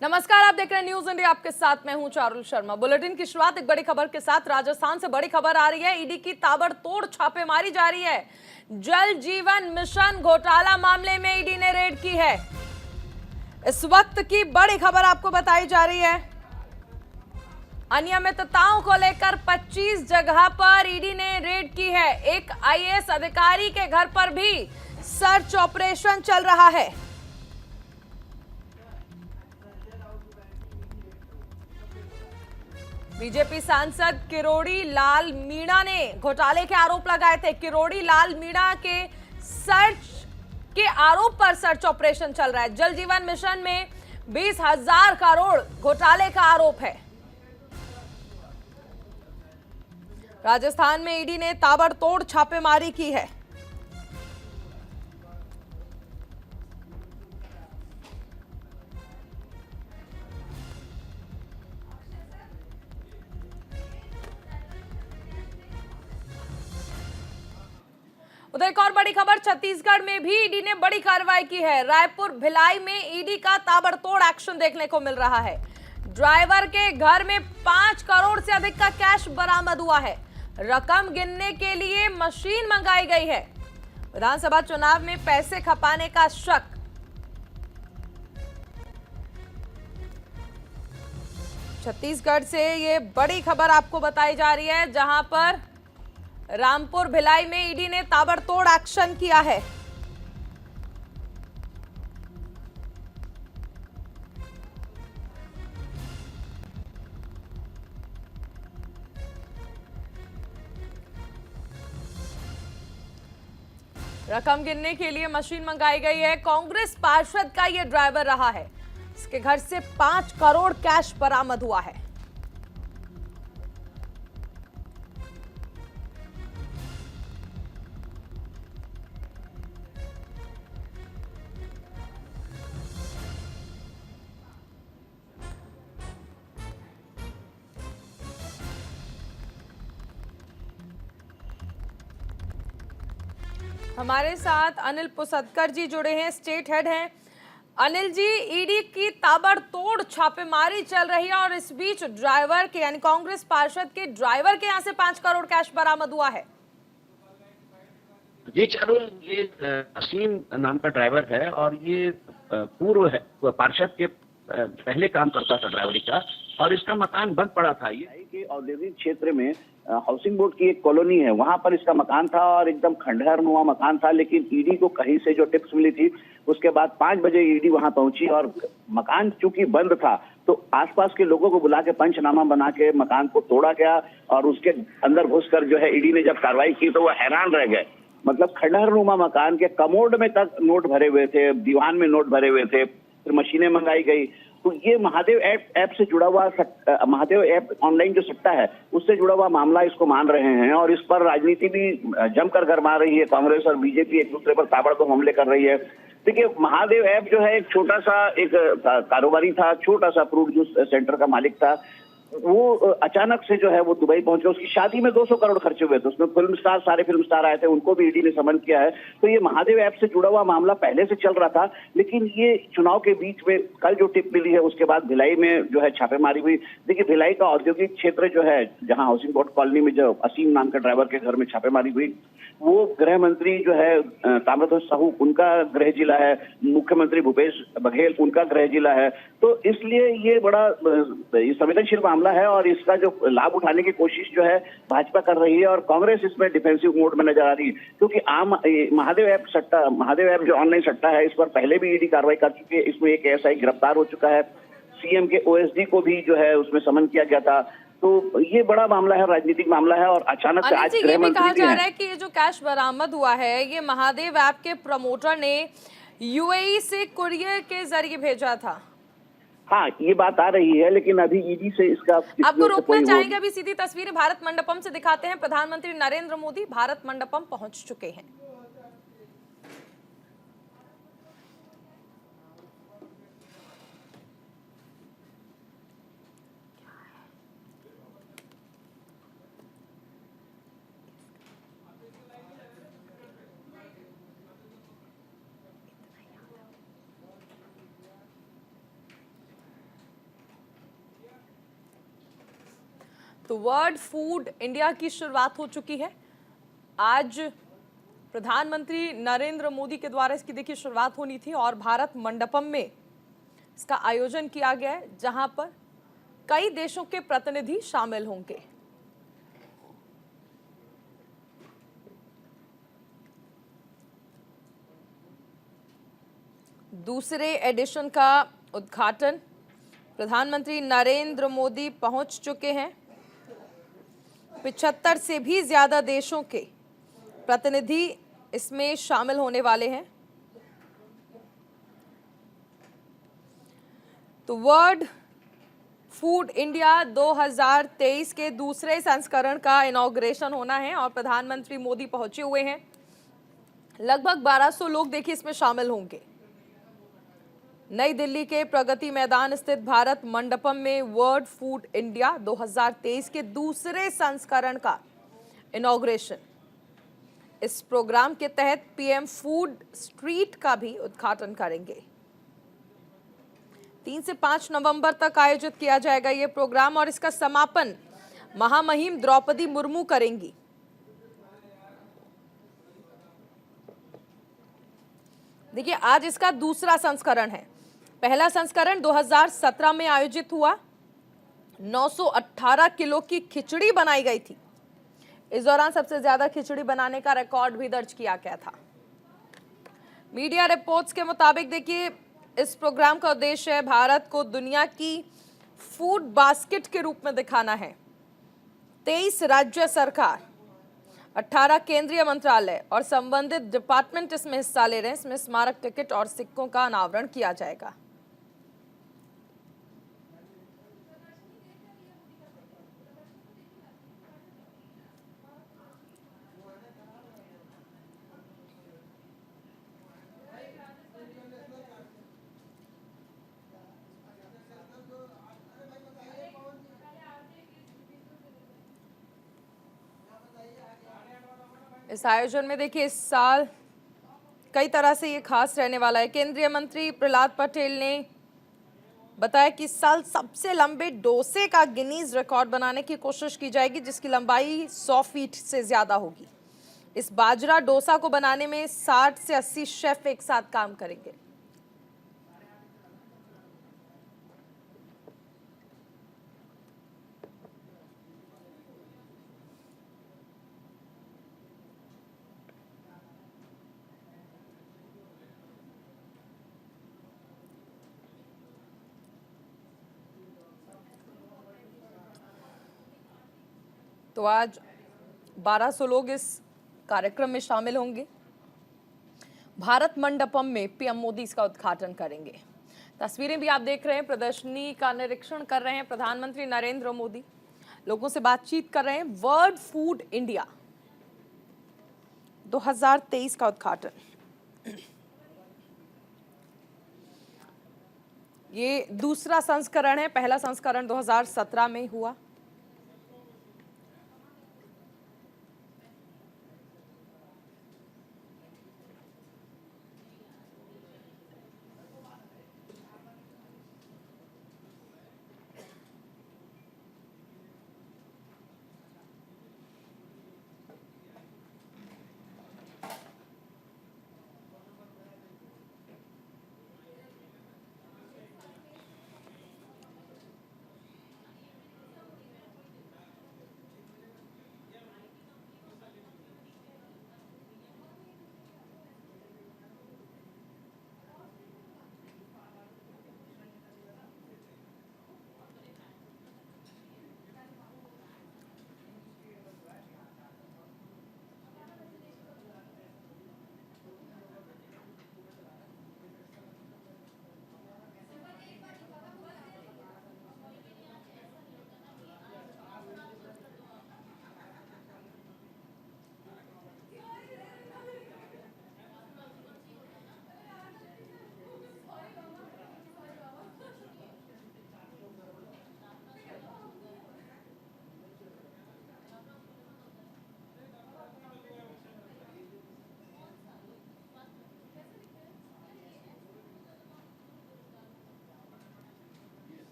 नमस्कार, आप देख रहे हैं न्यूज इंडिया। आपके साथ मैं हूं चारुल शर्मा। बुलेटिन की शुरुआत एक बड़ी खबर के साथ। राजस्थान से बड़ी खबर आ रही है। ईडी की ताबड़तोड़ छापेमारी जारी है। जल जीवन मिशन घोटाला मामले में ईडी ने रेड की है। इस वक्त की बड़ी खबर आपको बताई जा रही है। अनियमितताओं को लेकर 25 जगह पर ईडी ने रेड की है। एक आईएएस अधिकारी के घर पर भी सर्च ऑपरेशन चल रहा है। बीजेपी सांसद किरोड़ी लाल मीणा ने घोटाले के आरोप लगाए थे। किरोड़ी लाल मीणा के सर्च के आरोप पर सर्च ऑपरेशन चल रहा है। जल जीवन मिशन में 20,000 करोड़ घोटाले का आरोप है। राजस्थान में ईडी ने ताबड़तोड़ छापेमारी की है। उधर एक और बड़ी खबर, छत्तीसगढ़ में भी ईडी ने बड़ी कार्रवाई की है। रायपुर भिलाई में ईडी का ताबड़तोड़ एक्शन देखने को मिल रहा है। ड्राइवर के घर में 5 करोड़ से अधिक का कैश बरामद हुआ है। रकम गिनने के लिए मशीन मंगाई गई है। विधानसभा चुनाव में पैसे खपाने का शक। छत्तीसगढ़ से ये बड़ी खबर आपको बताई जा रही है, जहां पर रामपुर भिलाई में ईडी ने ताबड़तोड़ एक्शन किया है। रकम गिनने के लिए मशीन मंगाई गई है। कांग्रेस पार्षद का यह ड्राइवर रहा है। इसके घर से 5 करोड़ कैश बरामद हुआ है। हमारे साथ अनिल पुसदकर जी जुड़े हैं, स्टेट हेड हैं। अनिल जी, ईडी की ताबड़तोड़ छापेमारी चल रही है और इस बीच ड्राइवर के यानी कांग्रेस पार्षद के ड्राइवर के यहां से 5 करोड़ कैश बरामद हुआ है। ये चारुल, ये असीम नाम का ड्राइवर है और ये पूर्व पार्षद के पहले काम करता था ड्राइवरी का, और इसका मकान बंद पड़ा था। ये औद्योगिक क्षेत्र में हाउसिंग बोर्ड की एक कॉलोनी है, वहां पर इसका मकान था और एकदम खंडहर नुमा मकान था। लेकिन ईडी को कहीं से जो टिप्स मिली थी, उसके बाद 5 बजे ईडी वहां पहुंची और मकान चूंकि बंद था तो आसपास के लोगों को बुला के पंचनामा बना के मकान को तोड़ा गया और उसके अंदर घुसकर जो है ईडी ने जब कार्रवाई की तो वो हैरान रह गए। मतलब खंडहर नुमा मकान के कमोड में तक नोट भरे हुए थे, दीवान में नोट भरे हुए थे, फिर मशीनें मंगाई गई। तो ये महादेव ऐप से जुड़ा हुआ महादेव ऐप ऑनलाइन जो सट्टा है उससे जुड़ा हुआ मामला इसको मान रहे हैं और इस पर राजनीति भी जमकर गरमा रही है। कांग्रेस और बीजेपी एक दूसरे पर ताबड़तोड़ हमले कर रही है। देखिए, महादेव ऐप जो है एक छोटा सा एक कारोबारी था, छोटा सा फ्रूट जूस सेंटर का मालिक था। वो अचानक से जो है वो दुबई पहुंचे। उसकी शादी में 200 करोड़ खर्चे हुए थे। उसमें फिल्म स्टार, सारे फिल्म स्टार आए थे, उनको भी ईडी ने समन किया है। तो ये महादेव ऐप से जुड़ा हुआ मामला पहले से चल रहा था, लेकिन ये चुनाव के बीच में कल जो टिप मिली है उसके बाद भिलाई में जो है छापेमारी हुई। देखिए, भिलाई का औद्योगिक क्षेत्र जो है, जहाँ हाउसिंग बोर्ड कॉलोनी में जो असीम नाम के ड्राइवर के घर में छापेमारी हुई, वो गृह मंत्री जो है ताम्रध्वज साहू, उनका गृह जिला है। मुख्यमंत्री भूपेश बघेल, उनका गृह जिला है। तो इसलिए ये बड़ा संवेदनशील मामला है और इसका जो लाभ उठाने की कोशिश जो है भाजपा कर रही है और कांग्रेस इसमें डिफेंसिव मोड में नजर आ रही है। क्योंकि महादेव ऐप जो ऑनलाइन सट्टा है, इस पर पहले भी ईडी कार्रवाई कर चुकी है। इसमें एक एएसआई गिरफ्तार हो चुका है। सीएम के ओएसडी को भी जो है उसमें समन किया गया था। तो ये बड़ा मामला है, राजनीतिक मामला है और अचानक से आज गृह मंत्री कहा जा रहा है कि ये जो कैश बरामद हुआ है ये महादेव ऐप के प्रमोटर ने यूएई से कुरियर के जरिए भेजा था। हाँ, ये बात आ रही है, लेकिन अभी ईडी से इसका आपको रोकना चाहेंगे। अभी सीधी तस्वीरें भारत मंडपम से दिखाते हैं। प्रधानमंत्री नरेंद्र मोदी भारत मंडपम पहुंच चुके हैं। तो वर्ल्ड फूड इंडिया की शुरुआत हो चुकी है। आज प्रधानमंत्री नरेंद्र मोदी के द्वारा इसकी देखिए शुरुआत होनी थी और भारत मंडपम में इसका आयोजन किया गया है, जहां पर कई देशों के प्रतिनिधि शामिल होंगे। दूसरे एडिशन का उद्घाटन प्रधानमंत्री नरेंद्र मोदी पहुंच चुके हैं। 75 से भी ज्यादा देशों के प्रतिनिधि इसमें शामिल होने वाले हैं। तो वर्ल्ड फूड इंडिया 2023 के दूसरे संस्करण का इनॉग्रेशन होना है और प्रधानमंत्री मोदी पहुंचे हुए हैं। लगभग 1200 लोग देखिए इसमें शामिल होंगे। नई दिल्ली के प्रगति मैदान स्थित भारत मंडपम में वर्ल्ड फूड इंडिया 2023 के दूसरे संस्करण का इनॉग्रेशन। इस प्रोग्राम के तहत पीएम फूड स्ट्रीट का भी उद्घाटन करेंगे। 3 से 5 नवंबर तक आयोजित किया जाएगा ये प्रोग्राम और इसका समापन महामहिम द्रौपदी मुर्मू करेंगी। देखिए आज इसका दूसरा संस्करण है। पहला संस्करण 2017 में आयोजित हुआ। 918 किलो की खिचड़ी बनाई गई थी। इस दौरान सबसे ज्यादा खिचड़ी बनाने का रिकॉर्ड भी दर्ज किया गया था। मीडिया रिपोर्ट्स के मुताबिक देखिए इस प्रोग्राम का उद्देश्य है भारत को दुनिया की फूड बास्केट के रूप में दिखाना है। 23 राज्य सरकार, 18 केंद्रीय मंत्रालय और संबंधित डिपार्टमेंट इसमें हिस्सा ले रहे हैं। इसमें स्मारक टिकट और सिक्कों का अनावरण किया जाएगा। इस आयोजन में देखिए इस साल कई तरह से ये खास रहने वाला है। केंद्रीय मंत्री प्रहलाद पटेल ने बताया कि इस साल सबसे लंबे डोसे का गिनीज रिकॉर्ड बनाने की कोशिश की जाएगी, जिसकी लंबाई 100 फीट से ज्यादा होगी। इस बाजरा डोसा को बनाने में 60 से 80 शेफ एक साथ काम करेंगे। तो आज 1200 लोग इस कार्यक्रम में शामिल होंगे। भारत मंडपम में पीएम मोदी इसका उद्घाटन करेंगे। तस्वीरें भी आप देख रहे हैं। प्रदर्शनी का निरीक्षण कर रहे हैं प्रधानमंत्री नरेंद्र मोदी, लोगों से बातचीत कर रहे हैं। वर्ल्ड फूड इंडिया 2023 का उद्घाटन, ये दूसरा संस्करण है। पहला संस्करण 2017 में हुआ।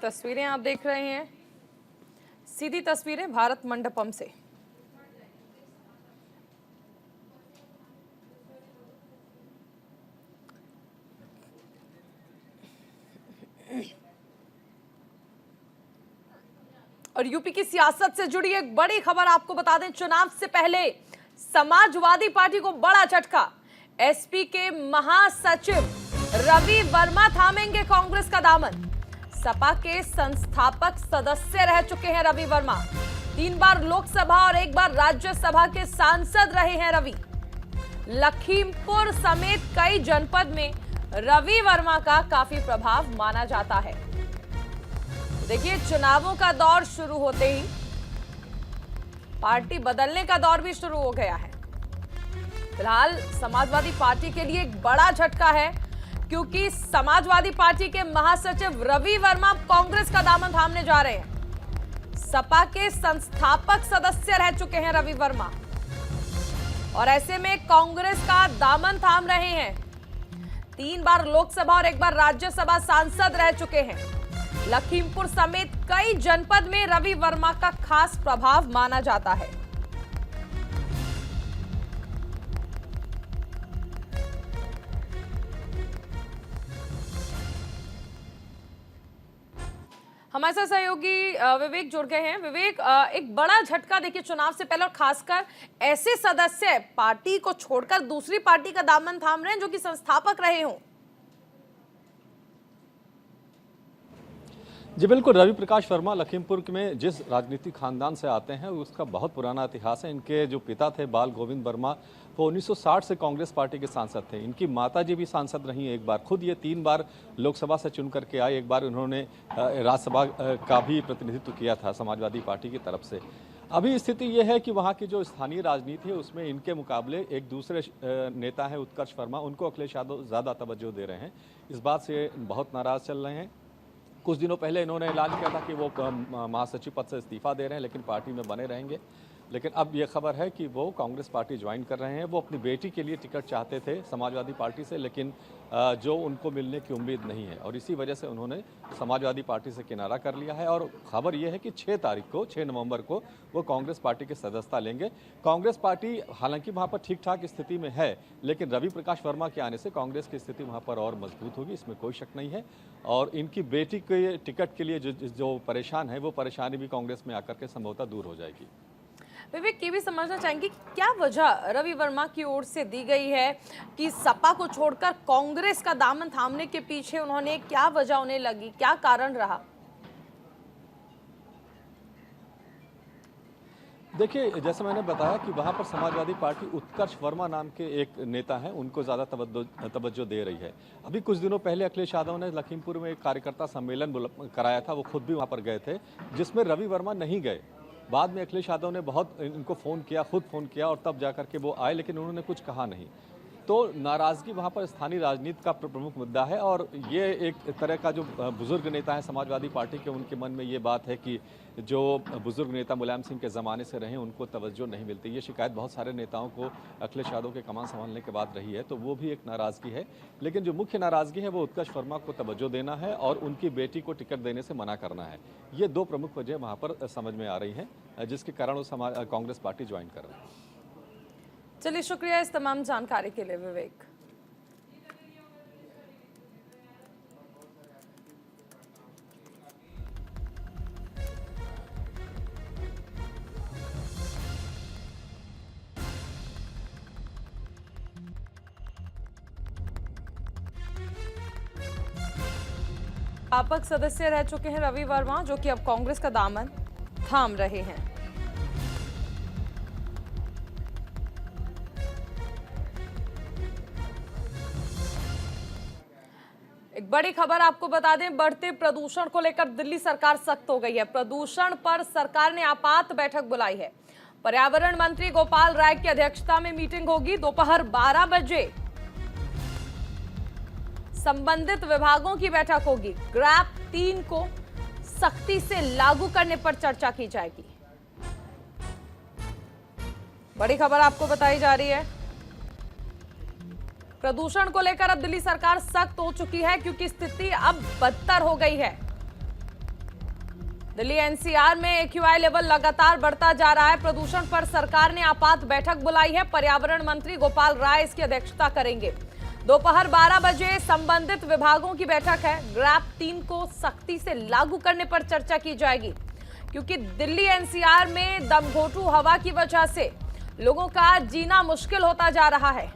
तस्वीरें आप देख रहे हैं, सीधी तस्वीरें भारत मंडपम से। और यूपी की सियासत से जुड़ी एक बड़ी खबर आपको बता दें, चुनाव से पहले समाजवादी पार्टी को बड़ा झटका। एसपी के महासचिव रवि वर्मा थामेंगे कांग्रेस का दामन। सपा के संस्थापक सदस्य रह चुके हैं रवि वर्मा। 3 बार लोकसभा और 1 बार राज्यसभा के सांसद रहे हैं रवि। लखीमपुर समेत कई जनपद में रवि वर्मा का काफी प्रभाव माना जाता है। देखिए, चुनावों का दौर शुरू होते ही पार्टी बदलने का दौर भी शुरू हो गया है। फिलहाल समाजवादी पार्टी के लिए एक बड़ा झटका है, क्योंकि समाजवादी पार्टी के महासचिव रवि वर्मा कांग्रेस का दामन थामने जा रहे हैं। सपा के संस्थापक सदस्य रह चुके हैं रवि वर्मा, और ऐसे में कांग्रेस का दामन थाम रहे हैं। 3 बार लोकसभा और 1 बार राज्यसभा सांसद रह चुके हैं। लखीमपुर समेत कई जनपद में रवि वर्मा का खास प्रभाव माना जाता है। हमारे साथ सहयोगी विवेक जुड़ गए हैं। विवेक, एक बड़ा झटका देखिए चुनाव से पहले, और खासकर ऐसे सदस्य पार्टी को छोड़कर दूसरी पार्टी का दामन थाम रहे हैं जो कि संस्थापक रहे हों। जी बिल्कुल, रवि प्रकाश वर्मा लखीमपुर में जिस राजनीतिक खानदान से आते हैं उसका बहुत पुराना इतिहास है। इनके जो पिता थे बाल गोविंद वर्मा, वो 1960 से कांग्रेस पार्टी के सांसद थे। इनकी माताजी भी सांसद रही एक बार। खुद ये 3 बार लोकसभा से चुन करके आए। एक बार उन्होंने राज्यसभा का भी प्रतिनिधित्व किया था समाजवादी पार्टी की तरफ से। अभी स्थिति ये है कि वहाँ की जो स्थानीय राजनीति है उसमें इनके मुकाबले एक दूसरे नेता हैं उत्कर्ष वर्मा, उनको अखिलेश यादव ज़्यादा तवज्जो दे रहे हैं। इस बात से बहुत नाराज़ चल रहे हैं। कुछ दिनों पहले इन्होंने ऐलान किया था कि वो महासचिव पद से इस्तीफा दे रहे हैं, लेकिन पार्टी में बने रहेंगे। लेकिन अब ये खबर है कि वो कांग्रेस पार्टी ज्वाइन कर रहे हैं। वो अपनी बेटी के लिए टिकट चाहते थे समाजवादी पार्टी से, लेकिन जो उनको मिलने की उम्मीद नहीं है, और इसी वजह से उन्होंने समाजवादी पार्टी से किनारा कर लिया है। और खबर ये है कि 6 नवंबर को वो कांग्रेस पार्टी की सदस्यता लेंगे। कांग्रेस पार्टी हालांकि वहाँ पर ठीक ठाक स्थिति में है, लेकिन रवि प्रकाश वर्मा के आने से कांग्रेस की स्थिति वहाँ पर और मजबूत होगी, इसमें कोई शक नहीं है। और इनकी बेटी के टिकट के लिए जो परेशान है, वो परेशानी भी कांग्रेस में आकर के संभवतः दूर हो जाएगी। विवेक, ये भी समझना चाहेंगे क्या वजह रवि वर्मा की ओर से दी गई है कि सपा को छोड़कर कांग्रेस का दामन थामने के पीछे उन्होंने क्या वजह उन्हें लगी, क्या कारण रहा? देखिए, जैसे मैंने बताया कि वहाँ पर समाजवादी पार्टी उत्कर्ष वर्मा नाम के एक नेता हैं, उनको ज़्यादा तवज्जो दे रही है। अभी कुछ दिनों पहले अखिलेश यादव ने लखीमपुर में एक कार्यकर्ता सम्मेलन कराया था, वो खुद भी वहाँ पर गए थे, जिसमें रवि वर्मा नहीं गए। बाद में अखिलेश यादव ने बहुत इनको फ़ोन किया, खुद फ़ोन किया, और तब जाकर के वो आए, लेकिन उन्होंने कुछ कहा नहीं। तो नाराज़गी वहाँ पर स्थानीय राजनीति का प्रमुख मुद्दा है। और ये एक तरह का जो बुजुर्ग नेता है समाजवादी पार्टी के, उनके मन में ये बात है कि जो बुजुर्ग नेता मुलायम सिंह के ज़माने से रहे उनको तवज्जो नहीं मिलती। ये शिकायत बहुत सारे नेताओं को अखिलेश यादव के कमान संभालने के बाद रही है, तो वो भी एक नाराज़गी है। लेकिन जो मुख्य नाराज़गी है वो उत्कर्ष वर्मा को तवज्जो देना है और उनकी बेटी को टिकट देने से मना करना है। ये 2 प्रमुख वजह वहाँ पर समझ में आ रही हैं, जिसके कारण वो कांग्रेस पार्टी ज्वाइन कर रहे हैं। चलिए, शुक्रिया इस तमाम जानकारी के लिए विवेक। संस्थापक सदस्य रह चुके हैं रवि वर्मा, जो कि अब कांग्रेस का दामन थाम रहे हैं। एक बड़ी खबर आपको बता दें, बढ़ते प्रदूषण को लेकर दिल्ली सरकार सख्त हो गई है। प्रदूषण पर सरकार ने आपात बैठक बुलाई है। पर्यावरण मंत्री गोपाल राय की अध्यक्षता में मीटिंग होगी। दोपहर 12 बजे संबंधित विभागों की बैठक होगी। ग्रैप 3 को सख्ती से लागू करने पर चर्चा की जाएगी। बड़ी खबर आपको बताई जा रही है। प्रदूषण को लेकर अब दिल्ली सरकार सख्त हो चुकी है, क्योंकि स्थिति अब बदतर हो गई है। दिल्ली एनसीआर में एक्यूआई लेवल लगातार बढ़ता जा रहा है। प्रदूषण पर सरकार ने आपात बैठक बुलाई है। पर्यावरण मंत्री गोपाल राय इसकी अध्यक्षता करेंगे। दोपहर 12 बजे संबंधित विभागों की बैठक है। ग्रैप 3 को सख्ती से लागू करने पर चर्चा की जाएगी, क्योंकि दिल्ली एनसीआर में दमघोंटू हवा की वजह से लोगों का जीना मुश्किल होता जा रहा है।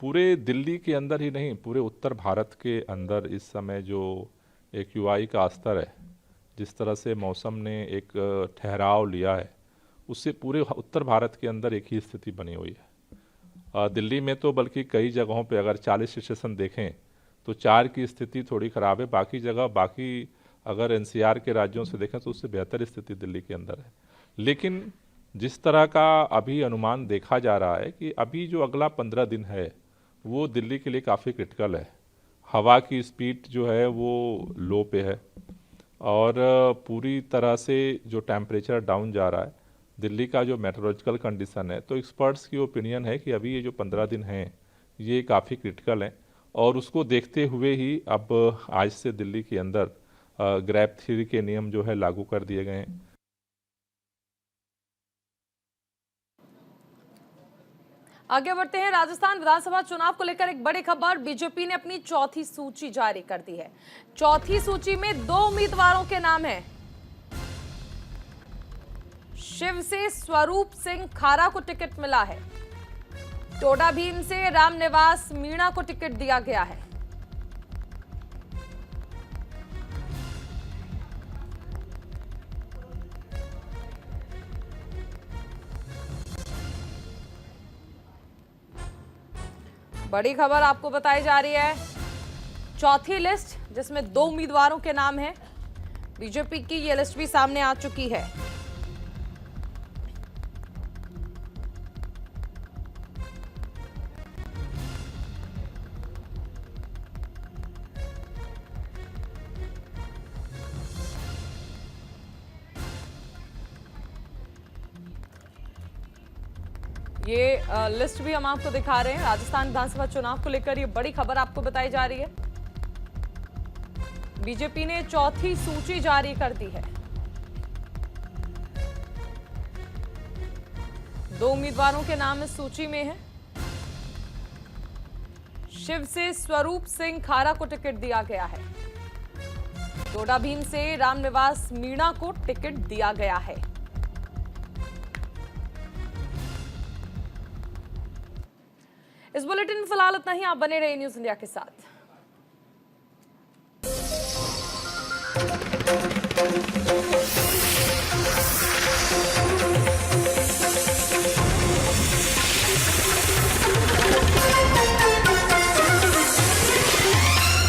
पूरे दिल्ली के अंदर ही नहीं, पूरे उत्तर भारत के अंदर इस समय जो एक्यूआई का स्तर है, जिस तरह से मौसम ने एक ठहराव लिया है, उससे पूरे उत्तर भारत के अंदर एक ही स्थिति बनी हुई है। दिल्ली में तो बल्कि कई जगहों पे अगर 40 स्टेशन देखें तो 4 की स्थिति थोड़ी ख़राब है। बाकी जगह, बाकी अगर एनसीआर के राज्यों से देखें तो उससे बेहतर स्थिति दिल्ली के अंदर है। लेकिन जिस तरह का अभी अनुमान देखा जा रहा है कि अभी जो अगला 15 दिन है वो दिल्ली के लिए काफ़ी क्रिटिकल है। हवा की स्पीड जो है वो लो पे है और पूरी तरह से जो टेम्परेचर डाउन जा रहा है, दिल्ली का जो मेट्रोलॉजिकल कंडीशन है, तो एक्सपर्ट्स की ओपिनियन है कि अभी ये जो 15 दिन हैं ये काफ़ी क्रिटिकल हैं और उसको देखते हुए ही अब आज से दिल्ली के अंदर ग्रैप 3 के नियम जो है लागू कर दिए गए हैं। आगे बढ़ते हैं। राजस्थान विधानसभा चुनाव को लेकर एक बड़ी खबर। बीजेपी ने अपनी चौथी सूची जारी कर दी है। चौथी सूची में 2 उम्मीदवारों के नाम हैं। शिव से स्वरूप सिंह खारा को टिकट मिला है। टोडा भीम से रामनिवास मीणा को टिकट दिया गया है। बड़ी खबर आपको बताई जा रही है। चौथी लिस्ट जिसमें 2 उम्मीदवारों के नाम हैं। बीजेपी की ये लिस्ट भी सामने आ चुकी है। ये लिस्ट भी हम आपको दिखा रहे हैं। राजस्थान विधानसभा चुनाव को लेकर ये बड़ी खबर आपको बताई जा रही है। बीजेपी ने चौथी सूची जारी कर दी है। 2 उम्मीदवारों के नाम इस सूची में है। शिव से स्वरूप सिंह खारा को टिकट दिया गया है। टोडा भीम से रामनिवास मीणा को टिकट दिया गया है। इस बुलेटिन में फिलहाल इतना ही। आप बने रहिए न्यूज़ इंडिया के साथ।